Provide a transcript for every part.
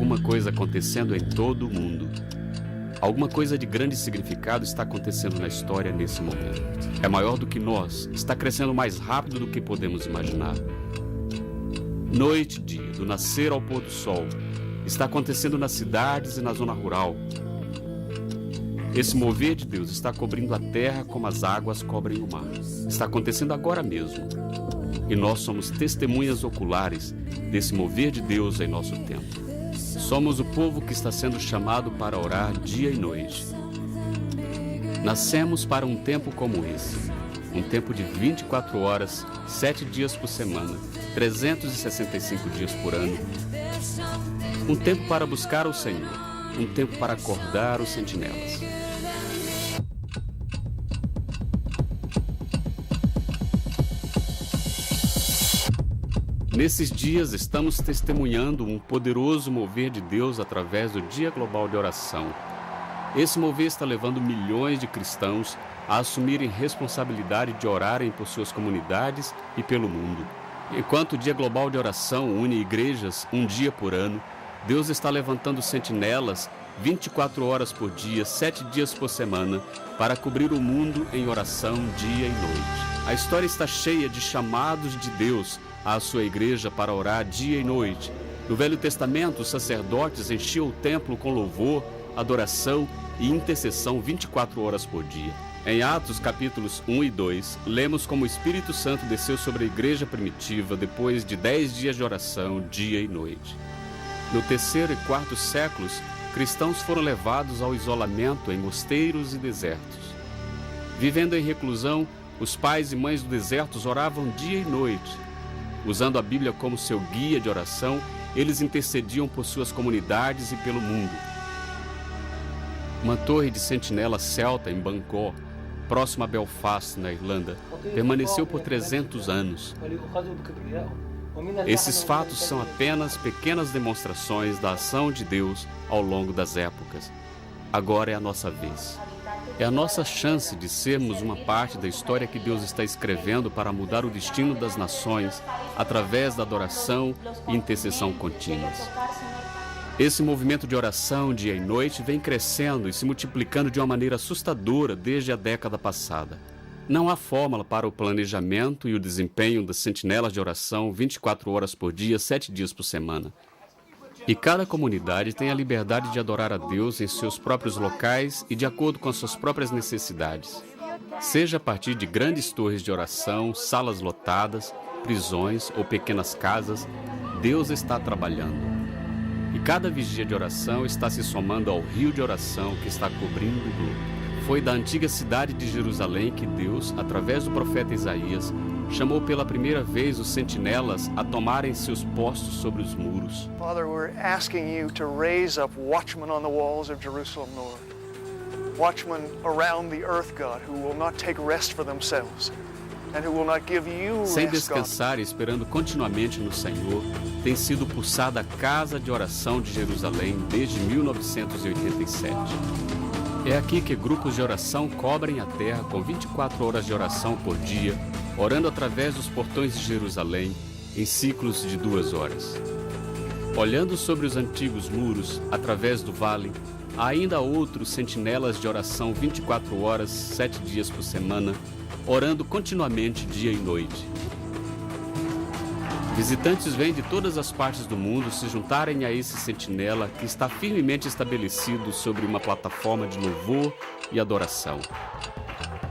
alguma coisa acontecendo em todo o mundo. Alguma coisa de grande significado está acontecendo na história nesse momento. É maior do que nós, está crescendo mais rápido do que podemos imaginar. Noite e dia, do nascer ao pôr do sol, está acontecendo nas cidades e na zona rural. Esse mover de Deus está cobrindo a terra como as águas cobrem o mar. Está acontecendo agora mesmo. E nós somos testemunhas oculares desse mover de Deus em nosso tempo. Somos o povo que está sendo chamado para orar dia e noite. Nascemos para um tempo como esse. Um tempo de 24 horas, 7 dias por semana, 365 dias por ano. Um tempo para buscar o Senhor. Um tempo para acordar os sentinelas. Nesses dias, estamos testemunhando um poderoso mover de Deus através do Dia Global de Oração. Esse mover está levando milhões de cristãos a assumirem responsabilidade de orarem por suas comunidades e pelo mundo. Enquanto o Dia Global de Oração une igrejas um dia por ano, Deus está levantando sentinelas 24 horas por dia, 7 dias por semana, para cobrir o mundo em oração dia e noite. A história está cheia de chamados de Deus à sua igreja para orar dia e noite. No Velho Testamento, os sacerdotes enchiam o templo com louvor, adoração e intercessão 24 horas por dia. Em Atos capítulos 1 e 2, lemos como o Espírito Santo desceu sobre a igreja primitiva depois de 10 dias de oração dia e noite. No terceiro e quarto séculos, cristãos foram levados ao isolamento em mosteiros e desertos. Vivendo em reclusão, os pais e mães do deserto oravam dia e noite. Usando a Bíblia como seu guia de oração, eles intercediam por suas comunidades e pelo mundo. Uma torre de sentinela celta em Bangor, próximo a Belfast, na Irlanda, permaneceu por 300 anos. Esses fatos são apenas pequenas demonstrações da ação de Deus ao longo das épocas. Agora é a nossa vez. É a nossa chance de sermos uma parte da história que Deus está escrevendo para mudar o destino das nações através da adoração e intercessão contínuas. Esse movimento de oração dia e noite vem crescendo e se multiplicando de uma maneira assustadora desde a década passada. Não há fórmula para o planejamento e o desempenho das sentinelas de oração 24 horas por dia, 7 dias por semana. E cada comunidade tem a liberdade de adorar a Deus em seus próprios locais e de acordo com as suas próprias necessidades. Seja a partir de grandes torres de oração, salas lotadas, prisões ou pequenas casas, Deus está trabalhando. E cada vigia de oração está se somando ao rio de oração que está cobrindo o globo. Foi da antiga cidade de Jerusalém que Deus, através do profeta Isaías, chamou pela primeira vez os sentinelas a tomarem seus postos sobre os muros. Father, we're asking you to raise up watchmen on the walls of Jerusalem North. Watchmen around the earth, God, who will not take rest for themselves and who will not give you rest, Sem descansar e esperando continuamente no Senhor, tem sido pulsada a Casa de Oração de Jerusalém desde 1987. É aqui que grupos de oração cobrem a terra com 24 horas de oração por dia, orando através dos portões de Jerusalém, em ciclos de 2 horas. Olhando sobre os antigos muros, através do vale, há ainda outros sentinelas de oração 24 horas, 7 dias por semana, orando continuamente dia e noite. Visitantes vêm de todas as partes do mundo se juntarem a esse sentinela que está firmemente estabelecido sobre uma plataforma de louvor e adoração.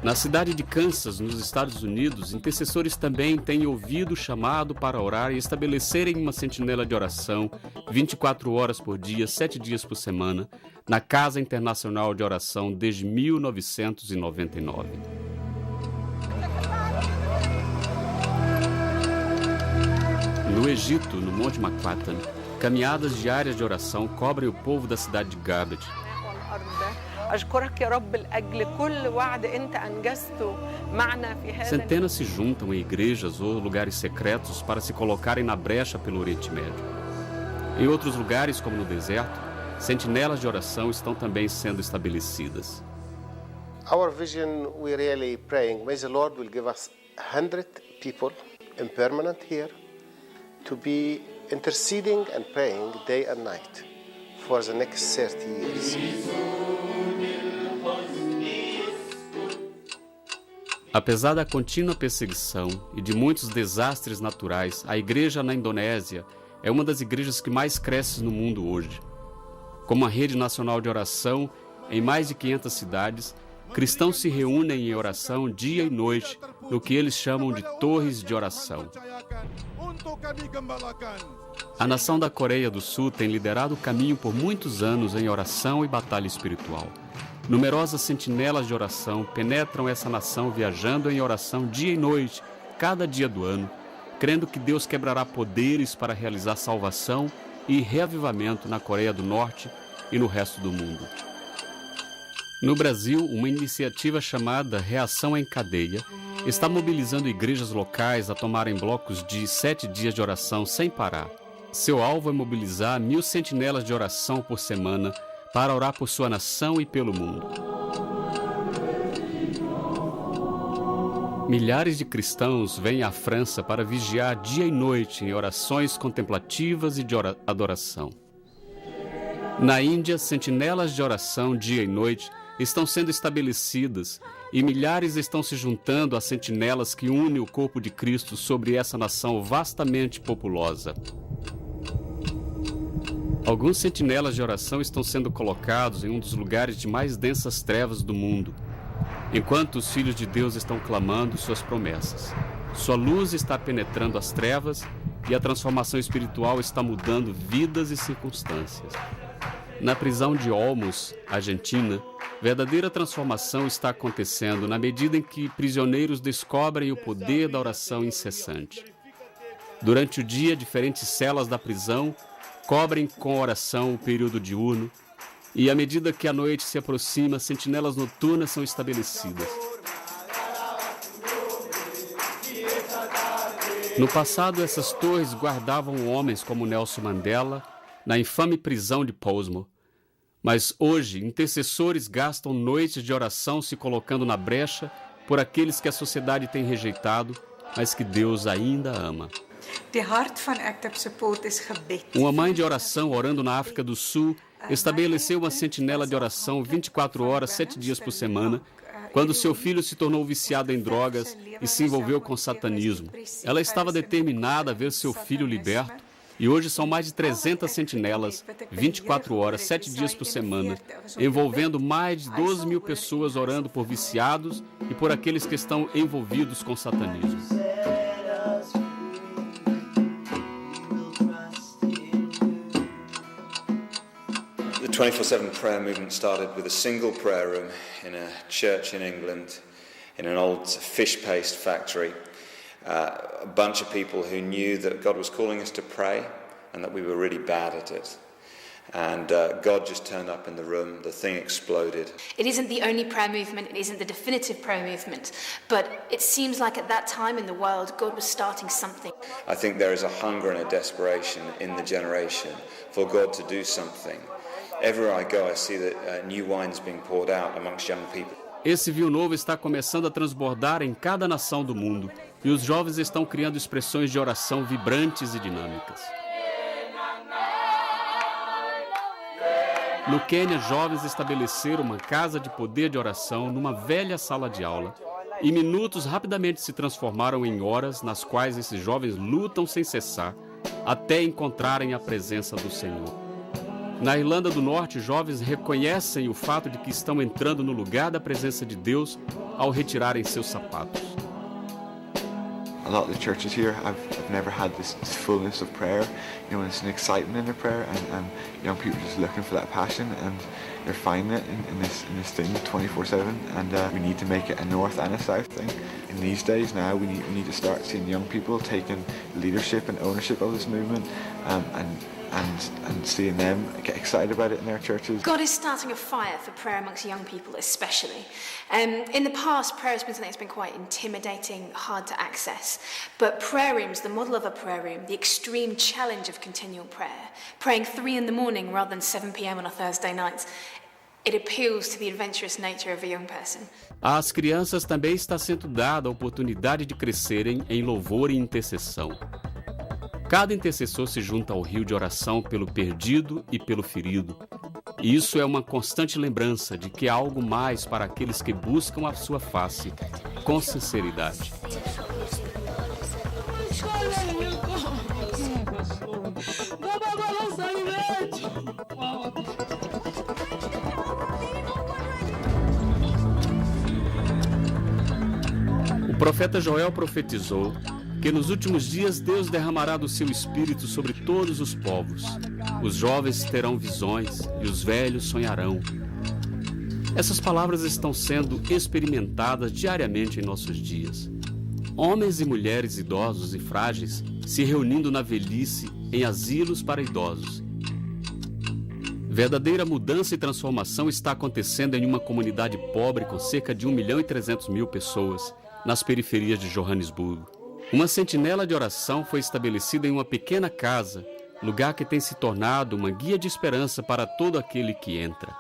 Na cidade de Kansas, nos Estados Unidos, intercessores também têm ouvido o chamado para orar e estabelecerem uma sentinela de oração 24 horas por dia, 7 dias por semana, na Casa Internacional de Oração desde 1999. No Egito, no Monte Makfatan, caminhadas diárias de oração cobrem o povo da cidade de Garbage. Centenas se juntam em igrejas ou lugares secretos para se colocarem na brecha pelo Oriente Médio. Em outros lugares, como no deserto, sentinelas de oração estão também sendo estabelecidas. Our vision, we really praying, may the Lord will give us 100 people impermanent here to be interceding and praying day and night for the next 30 years. Apesar da contínua perseguição e de muitos desastres naturais, a igreja na Indonésia é uma das igrejas que mais cresce no mundo hoje. Com uma rede nacional de oração em mais de 500 cidades, cristãos se reúnem em oração dia e noite no que eles chamam de torres de oração. A nação da Coreia do Sul tem liderado o caminho por muitos anos em oração e batalha espiritual. Numerosas sentinelas de oração penetram essa nação viajando em oração dia e noite, cada dia do ano, crendo que Deus quebrará poderes para realizar salvação e reavivamento na Coreia do Norte e no resto do mundo. No Brasil, uma iniciativa chamada Reação em Cadeia está mobilizando igrejas locais a tomarem blocos de 7 dias de oração sem parar. Seu alvo é mobilizar 1.000 sentinelas de oração por semana para orar por sua nação e pelo mundo. Milhares de cristãos vêm à França para vigiar dia e noite em orações contemplativas e de adoração. Na Índia, sentinelas de oração dia e noite estão sendo estabelecidas e milhares estão se juntando às sentinelas que unem o corpo de Cristo sobre essa nação vastamente populosa. Alguns sentinelas de oração estão sendo colocados em um dos lugares de mais densas trevas do mundo, enquanto os filhos de Deus estão clamando suas promessas. Sua luz está penetrando as trevas e a transformação espiritual está mudando vidas e circunstâncias. Na prisão de Olmos, Argentina, verdadeira transformação está acontecendo na medida em que prisioneiros descobrem o poder da oração incessante. Durante o dia, diferentes celas da prisão cobrem com oração o período diurno, e à medida que a noite se aproxima, sentinelas noturnas são estabelecidas. No passado, essas torres guardavam homens como Nelson Mandela na infame prisão de Portsmouth. Mas hoje, intercessores gastam noites de oração se colocando na brecha por aqueles que a sociedade tem rejeitado, mas que Deus ainda ama. Uma mãe de oração orando na África do Sul estabeleceu uma sentinela de oração 24 horas, 7 dias por semana, quando seu filho se tornou viciado em drogas e se envolveu com satanismo. Ela estava determinada a ver seu filho liberto, e hoje são mais de 300 sentinelas, 24 horas, 7 dias por semana, envolvendo mais de 12.000 pessoas orando por viciados e por aqueles que estão envolvidos com satanismo. The 24/7 prayer movement started with a single prayer room in a church in England, in an old fish paste factory. A bunch of people who knew that God was calling us to pray and that we were really bad at it. And God just turned up in the room, the thing exploded. It isn't the only prayer movement, it isn't the definitive prayer movement, but it seems like at that time in the world, God was starting something. I think there is a hunger and a desperation in the generation for God to do something. Everywhere I go, I see that new wine's being poured out amongst young people. Esse vinho novo está começando a transbordar em cada nação do mundo, e os jovens estão criando expressões de oração vibrantes e dinâmicas. No Quênia, jovens estabeleceram uma casa de poder de oração numa velha sala de aula, e minutos rapidamente se transformaram em horas nas quais esses jovens lutam sem cessar até encontrarem a presença do Senhor. Na Irlanda do Norte, jovens reconhecem o fato de que estão entrando no lugar da presença de Deus ao retirarem seus sapatos. A lot of the churches here, I've never had this fullness of prayer. You know, there's an excitement in the prayer, and young people are just looking for that passion, and they're finding it in this thing 24/7. And we need to make it a north and a south thing. In these days now, we need to start seeing young people taking leadership and ownership of this movement, and seeing them get excited about it in their churches. God is starting a fire for prayer amongst young people especially. In the past, prayer has been something that's been quite intimidating, hard to access. But prayer rooms, the model of a prayer room, the extreme challenge of continual prayer, praying 3 in the morning rather than 7 p.m. on a Thursday night, it appeals to the adventurous nature of a young person. Às crianças também está sendo dada a oportunidade de crescerem em louvor e intercessão. Cada intercessor se junta ao rio de oração pelo perdido e pelo ferido. E isso é uma constante lembrança de que há algo mais para aqueles que buscam a sua face com sinceridade. O profeta Joel profetizou que nos últimos dias Deus derramará do seu espírito sobre todos os povos. Os jovens terão visões e os velhos sonharão. Essas palavras estão sendo experimentadas diariamente em nossos dias. Homens e mulheres idosos e frágeis se reunindo na velhice em asilos para idosos. Verdadeira mudança e transformação está acontecendo em uma comunidade pobre com cerca de 1.300.000 pessoas nas periferias de Johannesburgo. Uma sentinela de oração foi estabelecida em uma pequena casa, lugar que tem se tornado uma guia de esperança para todo aquele que entra.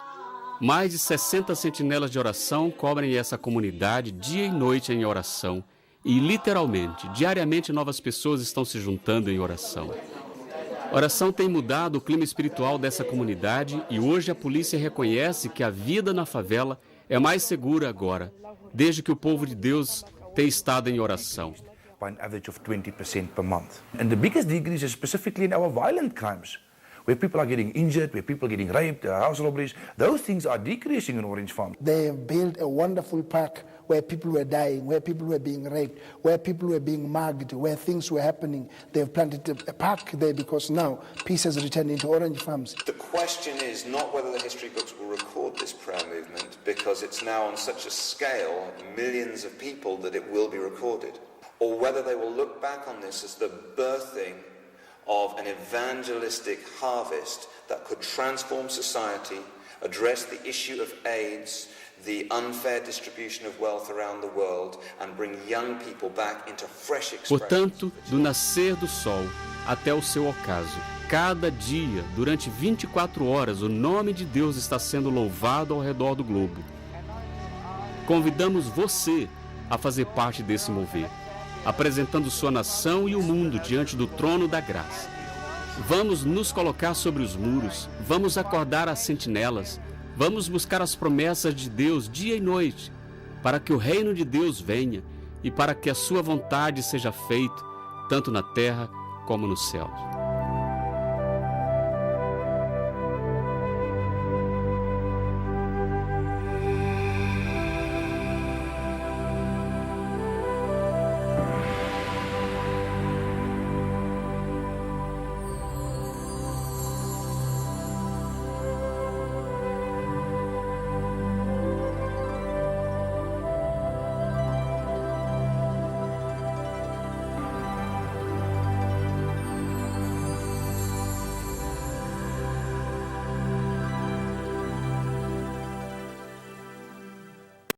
Mais de 60 sentinelas de oração cobrem essa comunidade dia e noite em oração e, literalmente, diariamente novas pessoas estão se juntando em oração. Oração tem mudado o clima espiritual dessa comunidade e hoje a polícia reconhece que a vida na favela é mais segura agora, desde que o povo de Deus tem estado em oração. By an average of 20% per month. And the biggest decrease is specifically in our violent crimes, where people are getting injured, where people are getting raped, house robberies. Those things are decreasing in Orange Farm. They have built a wonderful park where people were dying, where people were being raped, where people were being mugged, where things were happening. They've planted a park there because now peace has returned into Orange Farms. The question is not whether the history books will record this prayer movement, because it's now on such a scale, millions of people, that it will be recorded, or whether they will look back on this as the birthing of an evangelistic harvest that could transform society, address the issue of AIDS, the unfair distribution of wealth around the world, and bring young people back into fresh expression. Portanto, do nascer do sol até o seu ocaso, cada dia, durante 24 horas, o nome de Deus está sendo louvado ao redor do globo. Convidamos você a fazer parte desse mover, apresentando sua nação e o mundo diante do trono da graça. Vamos nos colocar sobre os muros, vamos acordar as sentinelas, vamos buscar as promessas de Deus dia e noite, para que o reino de Deus venha e para que a sua vontade seja feita, tanto na terra como nos céus.